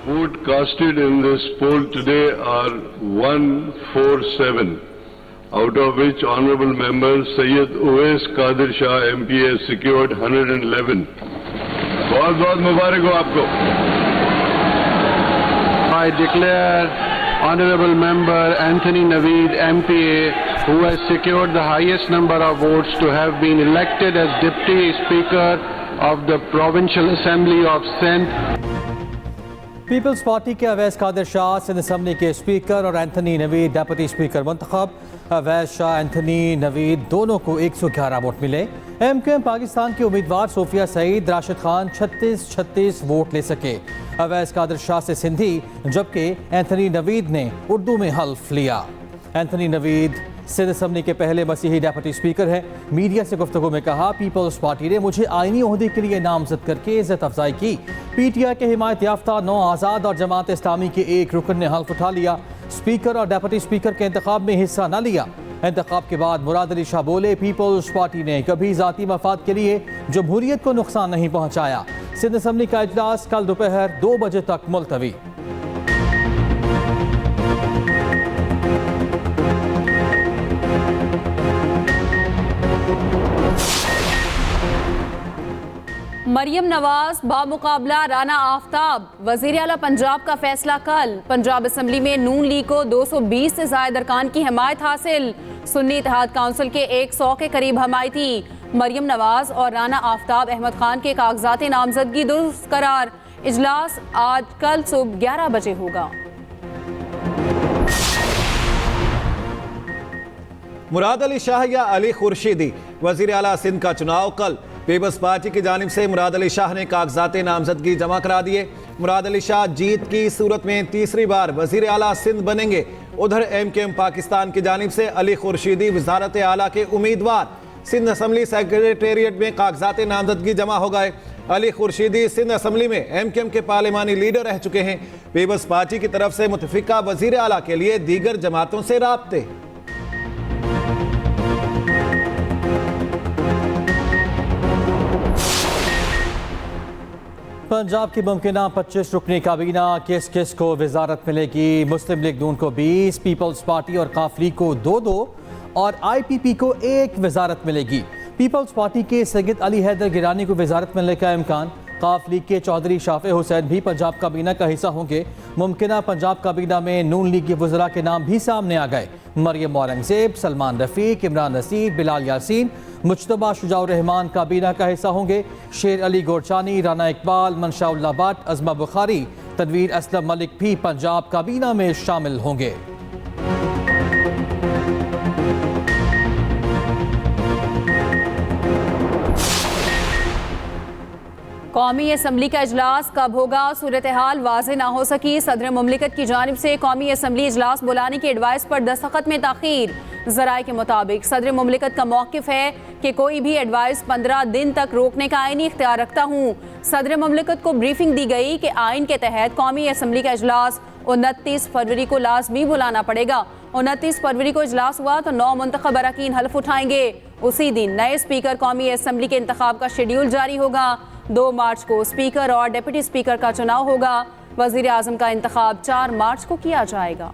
vote casted in this poll today are 147, out of which Honourable Member Syed Uwais Qadir Shah MP has secured 111. बहुत बहुत मुबारक हो आपको. I declare Honourable Member Anthony Naveed MPA, who has secured the highest number of votes, to have been elected as Deputy Speaker of the Provincial Assembly of Sindh. Peoples party के Awais Qadir Shah Sindh assembly के speaker और Anthony Naveed deputy speaker मुंतखब. Awais Shah Anthony Naveed दोनों को 111 vote मिले. MQM Pakistan के उम्मीदवार Sophia Saeed Rashid Khan 36 vote ले सके. अवैस कादिर शाह से सिंधी जबकि एंथनी नवीद ने उर्दू में हल्फ लिया. एंथनी नवीद सिंध असम्बली के पहले मसीही डेप्यूटी स्पीकर हैं. मीडिया से गुफ्तगू में कहा, पीपल्स पार्टी ने मुझे आईनी ओहदे के लिए नामजद करके इज्जत अफजाई की. PTI के हिमायत याफ्ता 9 आज़ाद और जमात इस्लामी के एक रुकन ने हल्फ उठा लिया. स्पीकर और डेप्यूटी स्पीकर के इंतखाब में हिस्सा न लिया. इंतखाब के बाद मुराद अली शाह बोले, पीपल्स पार्टी ने कभी ज़ाती मफाद के लिए जमहूरियत को नुकसान नहीं पहुँचाया. सिंध असम्बली का इजलास कल दोपहर 2 बजे तक मुलतवी. मरियम नवाज बामुकाबला राना आफ्ताब. वज़ीर आला पंजाब का फैसला कल. पंजाब असम्बली में नून लीग को 220 से ज़ायद अरकान की हिमायत हासिल. सुन्नी इत्तेहाद काउंसिल के 100 के करीब हमायती. मरियम नवाज और राना आफ्ताब अहमद खान के कागजात नामजदगी दुरुस्त करार. इजलास आज कल सुबह 11 बजे होगा. मुराद अली शाह या अली खुर्शीदी वज़ीर आला सिंध का चुनाव कल. पीपल्स पार्टी की जानिब से मुराद अली शाह ने कागजात नामजदगी जमा करा दिए. मुराद अली शाह जीत की सूरत में तीसरी बार वज़ीर आला सिंध बनेंगे. उधर MQM पाकिस्तान की जानिब से अली खुर्शीदी वज़ारत आला के उम्मीदवार. सिंध असम्बली सेक्रेटेरिएट में कागजात नामजदगी जमा हो गए. अली खुर्शीदी सिंध असम्बली में MQM के पार्लिमानी लीडर रह चुके हैं. पीपल्स पार्टी की तरफ से मुतफिका वज़ीर आला के लिए दीगर जमातों से राब्ते. पंजाब की मुमकिन 25 रुकनी काबीना किस को वजारत मिलेगी. मुस्लिम लीग नून को 20, पीपल्स पार्टी और काफ लीग को 2 और IPP को 1 वजारत मिलेगी. पीपल्स पार्टी के सैयद अली हैदर गिरानी को वजारत मिलने का इम्कान. काफ लीग के चौधरी शाफे हुसैन भी पंजाब काबीना का हिस्सा होंगे. मुमकिन पंजाब काबीना में नून लीग के वज़रा के नाम भी सामने आ गए. मरियम औरंगजेब, सलमान रफ़ीक, इमरान नसीर, बिलाल यासीन, मुज्तबा शुजाउर रहमान काबीना का हिस्सा होंगे. शेर अली गोरचानी, राना इकबाल, मनशाउल्लाह भट्ट, अज़मा बुखारी, तनवीर असलम मलिक भी पंजाब काबीना में शामिल होंगे. कौमी असम्बली का इजलास कब होगा, सूरत हाल वाज़ेह ना हो सकी. सदर मुमलिकत की जानिब से कौमी असम्बली इजलास बुलाने की एडवाइस पर दस्तखत में ताख़ीर. ज़राए के मुताबिक सदर मुमलिकत का मौक़िफ़ है कि कोई भी एडवाइस 15 दिन तक रोकने का आईनी इख्तियार रखता हूँ. सदर मुमलिकत को ब्रीफिंग दी गई कि आइन के तहत कौमी असम्बली का इजलास 29 फरवरी को लाजमी बुलाना पड़ेगा. 29 फरवरी को इजलास हुआ तो 9 मुंतखब अरकान हल्फ उठाएंगे. उसी दिन नए स्पीकर कौमी असम्बली के इंतखाब का शेड्यूल जारी होगा. 2 मार्च को स्पीकर और डिप्टी स्पीकर का चुनाव होगा. वज़ीर आज़म का इंतखाब 4 मार्च को किया जाएगा.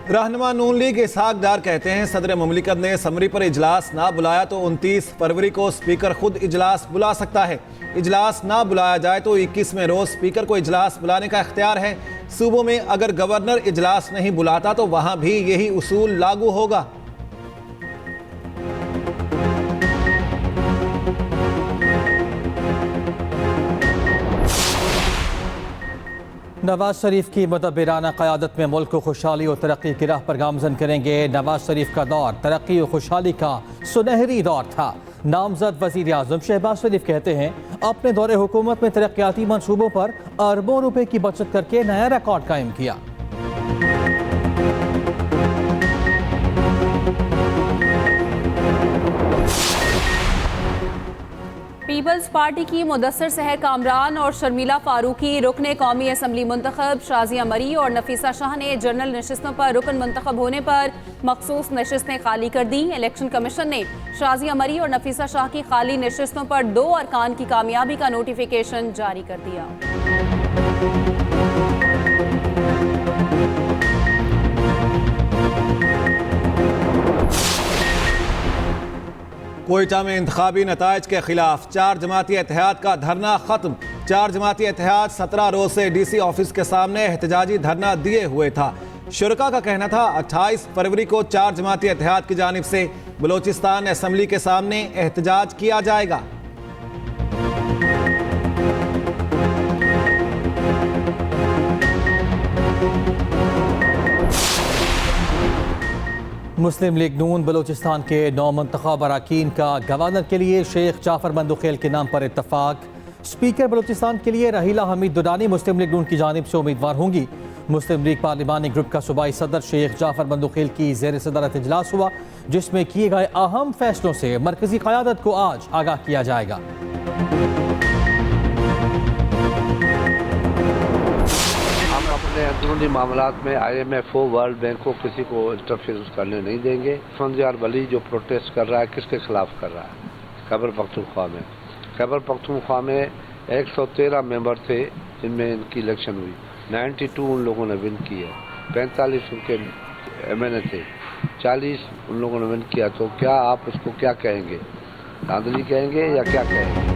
रहनुमा नून लीग इसहाक डार कहते हैं, सदर मुमलिकत ने समरी पर इजलास ना बुलाया तो 29 फरवरी को स्पीकर खुद इजलास बुला सकता है. इजलास ना बुलाया जाए तो 21वें रोज स्पीकर को इजलास बुलाने का इख्तियार है. सूबों में अगर गवर्नर इजलास नहीं बुलाता तो वहां भी यही उसूल लागू होगा. नवाज शरीफ की मुदब्बिराना क़यादत में मुल्क को खुशहाली और तरक्की की राह पर गामजन करेंगे. नवाज शरीफ का दौर तरक्की और खुशहाली का सुनहरी दौर था. नामजद वज़ीर आज़म शहबाज शरीफ कहते हैं, अपने दौरे हुकूमत में तरक्याती मंसूबों पर अरबों रुपए की बचत करके नया रिकॉर्ड कायम किया. पीपल्स पार्टी की मुदस्सर सहर कामरान और शर्मिला फारूकी रुकने कौमी असम्बली मुंतखब। शाजिया मरी और नफीसा शाह ने जनरल नशिस्तों पर रुकन मुंतखब होने पर मखसूस नशिस्तें खाली कर दी। इलेक्शन कमीशन ने शाजिया मरी और नफीसा शाह की खाली नशिस्तों पर 2 अरकान की कामयाबी का नोटिफिकेशन जारी कर दिया। कोयटा में इंतखाबी नताइज के खिलाफ 4 जमाती इत्तेहाद का धरना खत्म। 4 जमाती इत्तेहाद 17 रोज से डीसी ऑफिस के सामने एहतजाजी धरना दिए हुए था। शुरका का कहना था 28 फरवरी को 4 जमाती इत्तेहाद की जानिब से बलोचिस्तान असम्बली के सामने एहतजाज किया जाएगा। मुस्लिम लीग नून बलूचिस्तान के 9 मुंतखब अरकान का गवर्नर के लिए शेख जाफर बंदुखेल के नाम पर इत्तफाक। स्पीकर बलूचिस्तान के लिए रहीला हमीद दुडानी मुस्लिम लीग नून की जानिब से उम्मीदवार होंगी। मुस्लिम लीग पार्लिमानी ग्रुप का सूबाई सदर शेख जाफर बंदुखेल की ज़ेर सदरत इजलास हुआ, जिसमें किए गए अहम फैसलों से मरकजी क़यादत को आज आगाह किया जाएगा। अपने अंदरूनी मामलात में IMF हो, वर्ल्ड बैंक को किसी को इंटरफेरेंस करने नहीं देंगे। फंजियार वली जो प्रोटेस्ट कर रहा है किसके खिलाफ कर रहा है? खैबर पख्तूनख्वा में। खैबर पख्तूनख्वा में 113 मेंबर थे जिनमें इनकी इलेक्शन हुई। 92 उन लोगों ने विन की है, 45 उनके MNA थे, 40 उन लोगों ने विन किया। तो क्या आप उसको क्या कहेंगे? धांधली कहेंगे या क्या कहेंगे?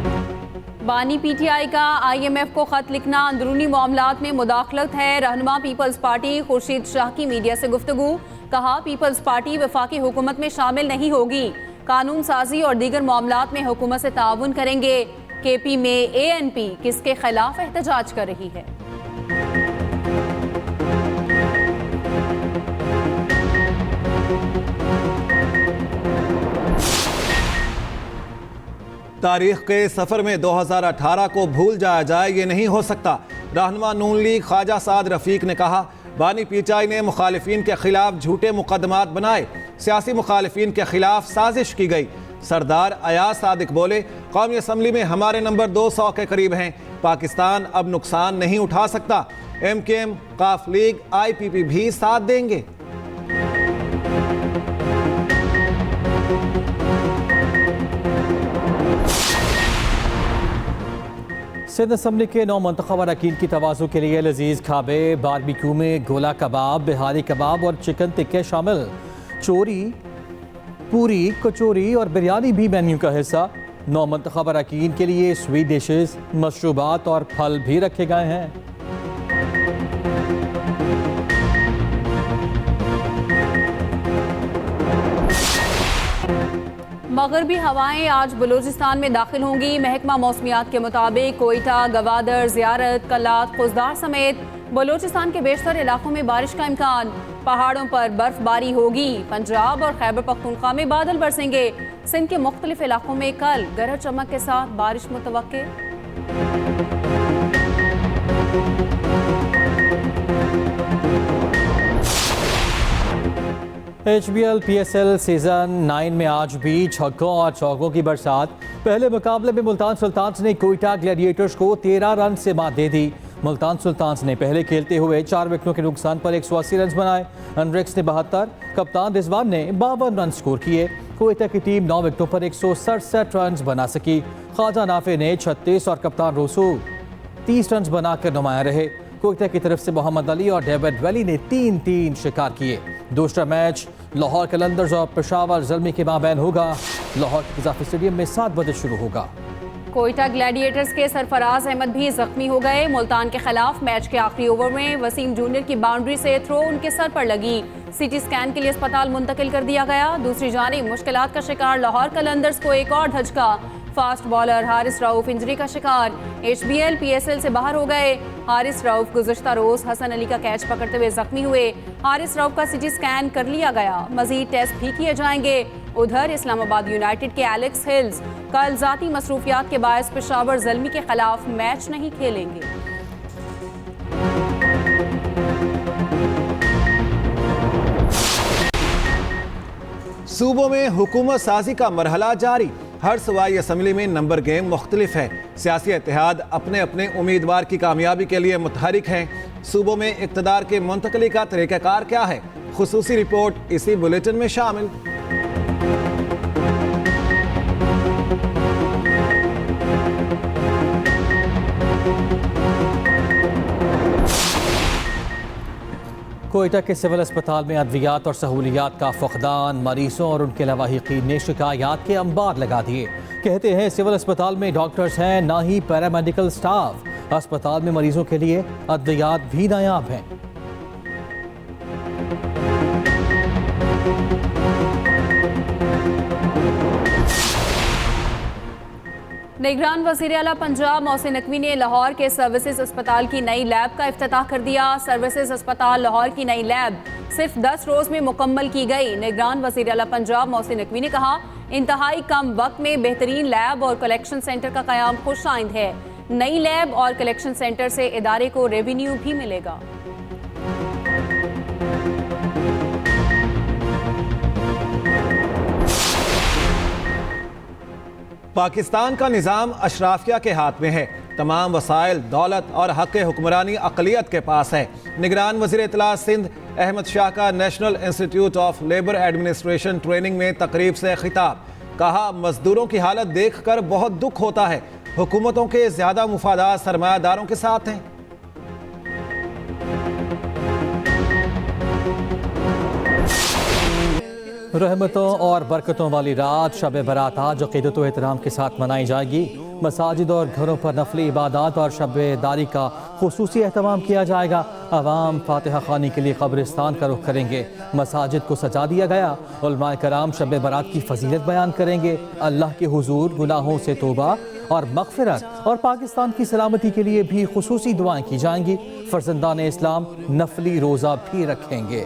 बानी PTI का IMF को खत लिखना अंदरूनी मामलात में मुदाखलत है। रहनुमा पीपल्स पार्टी खुर्शीद शाह की मीडिया से गुफ्तगू। कहा पीपल्स पार्टी वफाकी हुकूमत में शामिल नहीं होगी, कानून साजी और दीगर मामलात में हुकूमत से ताउन करेंगे। KP में ANP किसके खिलाफ एहतजाज कर रही है? तारीख के सफर में 2018 को भूल जाया जाए, ये नहीं हो सकता। रहनुमा नून लीग ख्वाजा साद रफीक ने कहा बानी PTI ने मुखालिफिन के खिलाफ झूठे मुकदमात बनाए, सियासी मुखालिफिन के खिलाफ साजिश की गई। सरदार अयाज सादिक बोले कौमी असम्बली में हमारे नंबर 200 के करीब हैं, पाकिस्तान अब नुकसान नहीं उठा सकता। MKM, काफ लीग, IPP भी साथ देंगे। सिंध असम्बली के 9 मुंतखब अरकान की तवाज़ु के लिए लजीज खाबे, बारबेक्यू में गोला कबाब, बिहारी कबाब और चिकन टिक्के शामिल। चोरी, पूरी, कचौरी और बिरयानी भी मेन्यू का हिस्सा। 9 मुंतखब अरकान के लिए स्वीट डिशेस, मशरूबात और फल भी रखे गए हैं। मगरबी हवाएं आज बलूचिस्तान में दाखिल होंगी। महकमा मौसमियात के मुताबिक कोयटा, गवादर, ज़ियारत, कलात, खुजदार समेत बलूचिस्तान के बेशतर इलाकों में बारिश का इम्कान। पहाड़ों पर बर्फबारी होगी। पंजाब और खैबर पख्तूनख्वा में बादल बरसेंगे। सिंध के मुख्तलिफ इलाकों में कल गरज चमक के साथ बारिश मुतवक्के। HBL PSL सीजन 9 में आज भी छक्कों और चौकों की बरसात। पहले मुकाबले में मुल्तान सुल्तान्स ने कोयटा ग्लैडिएटर्स को 13 रन से मात दे दी। मुल्तान सुल्तान्स ने पहले खेलते हुए 4 विकेटों के नुकसान पर 180 रन बनाए। अनरेक्स ने 72, कप्तान रिजवान ने 52 रन स्कोर किए। कोयटा की टीम 9 विकेटों पर 167 रन बना सकी। ख्वाजा नाफे ने 36 और कप्तान रोसू 30 रन बनाकर नुमाया रहे। कोयटा की तरफ से मोहम्मद अली और डेविड वैली ने 3-3 शिकार किए। दूसरा मैच लाहौर कलंदर्स और पेशावर ज़ल्मी के माबैन होगा। लाहौर के कज़ाफ़ी स्टेडियम में 7 बजे शुरू होगा। कोयटा ग्लैडिएटर्स के सरफराज अहमद भी जख्मी हो गए। मुल्तान के खिलाफ मैच के आखिरी ओवर में वसीम जूनियर की बाउंड्री से थ्रो उनके सर पर लगी। CT स्कैन के लिए अस्पताल मुंतकिल कर दिया गया। दूसरी जानिब मुश्किलात का शिकार लाहौर कलंदर्स को एक और धचका। Fast bowler Haris Rauf injury का शिकार। HBL PSL से बाहर हो गए। हारिस रऊफ गुज़श्ता रोज हसन अली का कैच पकड़ते हुए जख्मी हुए। हारिस रऊफ का CT स्कैन कर लिया गया। मजीद टेस्ट भी किए जाएंगे। उधर इस्लामाबाद यूनाइटेड के एलेक्स हिल्स कल जाती मसरूफियात के बायस पेशावर ज़ल्मी के खिलाफ मैच नहीं खेलेंगे। सूबों में हुकूमत साजी का मरहला जारी। हर सूबाई असम्बली में नंबर गेम मुख्तलिफ है। सियासी इत्तेहाद अपने अपने उम्मीदवार की कामयाबी के लिए मुतहरिक हैं। सूबों में इक़्तिदार के मुंतकली का तरीक़ाकार क्या है? खुसूसी रिपोर्ट इसी बुलेटिन में शामिल। कोयटा के सिविल अस्पताल में अद्वियात और सहूलियात का फकदान, मरीजों और उनके लवाहिकीन ने शिकायत के अंबार लगा दिए। कहते हैं सिविल अस्पताल में डॉक्टर्स हैं, ना ही पैरामेडिकल स्टाफ। अस्पताल में मरीजों के लिए अद्वियात भी नायाब हैं। निगरान वज़ीर आला पंजाब मोहसिन नकवी ने लाहौर के सर्विसेज अस्पताल की नई लैब का इफ्तिताह कर दिया। सर्विसेज अस्पताल लाहौर की नई लैब सिर्फ 10 रोज में मुकम्मल की गई। निगरान वज़ीर आला पंजाब मोहसिन नकवी ने कहा, इंतहाई कम वक्त में बेहतरीन लैब और कलेक्शन सेंटर का क़याम खुश आइंद है। नई लैब और कलेक्शन सेंटर से इदारे को रेवेन्यू भी मिलेगा। पाकिस्तान का निज़ाम अशराफिया के हाथ में है। तमाम वसाइल, दौलत और हक़ हुक्मरानी अक़लियत के पास है। निगरान वज़ीर इत्तला सिंध अहमद शाह का national institute of labour administration training में तकरीब से खिताब। कहा, मजदूरों की हालत देख कर बहुत दुख होता है। हुकूमतों के ज़्यादा मुफादात सरमायादारों के साथ हैं। रहमतों और बरकतों वाली रात शब बारात आज अक़ीदत व एहतराम के साथ मनाई जाएगी। मसाजिद और घरों पर नफली इबादत और शब-ए-दारी का खुसूसी एहतमाम किया जाएगा। अवाम फातिहा ख़ानी के लिए कब्रिस्तान का रुख करेंगे। मसाजिद को सजा दिया गया। उलमाए कराम शब बारात की फजीलत बयान करेंगे। अल्लाह के हुजूर गुनाहों से तौबा और मग़फ़िरत और पाकिस्तान की सलामती के लिए भी खुसूसी दुआएं की जाएंगी। फर्जंदान इस्लाम नफली रोज़ा भी रखेंगे।